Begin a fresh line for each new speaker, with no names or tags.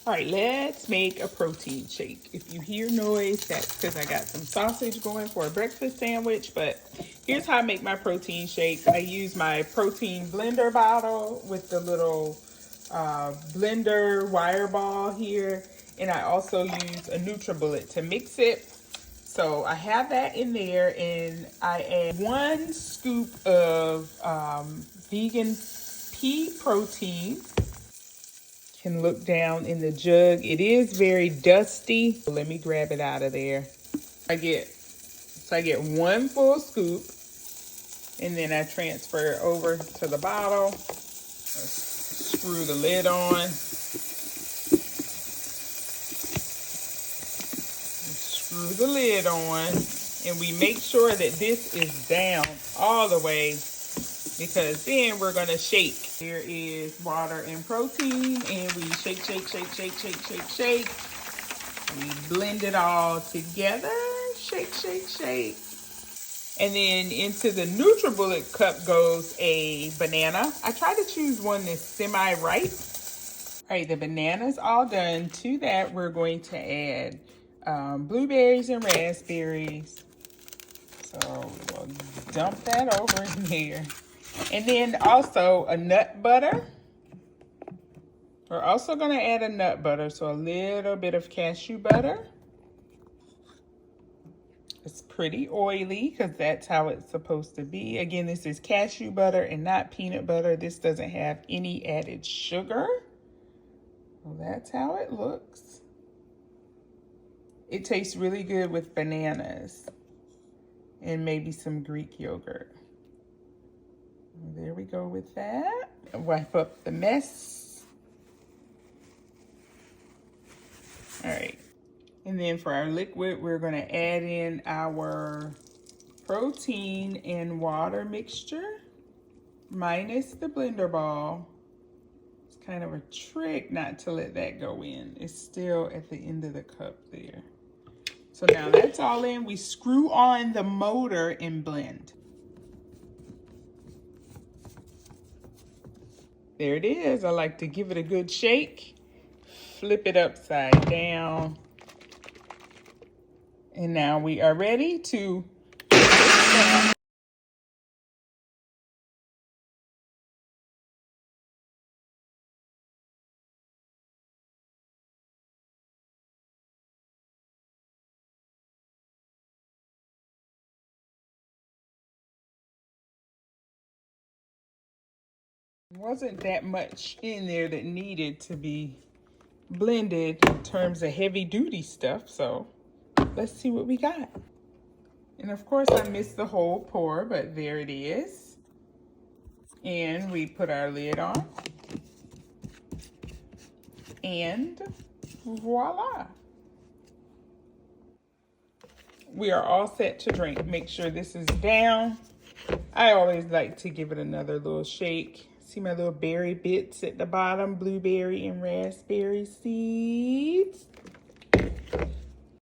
All right, let's make a protein shake. If you hear noise, that's because I got some sausage going for a breakfast sandwich, but here's how I make my protein shake. I use my protein blender bottle with the little blender wire ball here, and I also use a NutriBullet to mix it. So I have that in there, and I add 1 scoop of vegan pea protein. Can look down in the jug. It is very dusty. Let me grab it out of there. I get 1 full scoop, and then I transfer it over to the bottle. Screw the lid on. Screw the lid on, and we make sure that this is down all the way, because then we're gonna shake. There is water and protein, and we shake, shake, shake, shake, shake, shake, shake. We blend it all together. Shake, shake, shake. And then into the NutriBullet cup goes a banana. I try to choose one that's semi-ripe. All right, the banana's all done. To that, we're going to add blueberries and raspberries. So we'll dump that over in here. And then also a nut butter. We're also going to add a nut butter, so a little bit of cashew butter. It's pretty oily because that's how it's supposed to be. Again, this is cashew butter and not peanut butter. This doesn't have any added sugar. Well, that's how it looks. It tastes really good with bananas and maybe some Greek yogurt. There we go with that. Wipe up the mess. All right. And then for our liquid, we're going to add in our protein and water mixture minus the blender ball. It's kind of a trick not to let that go in. It's still at the end of the cup there. So now that's all in. We screw on the motor and blend. There it is. I like to give it a good shake. Flip it upside down. And now we are ready to wasn't that much in there that needed to be blended in terms of heavy duty stuff. So let's see what we got. And of course I missed the whole pour, but there it is. And we put our lid on. And voila. We are all set to drink. Make sure this is down. I always like to give it another little shake. See my little berry bits at the bottom, blueberry and raspberry seeds.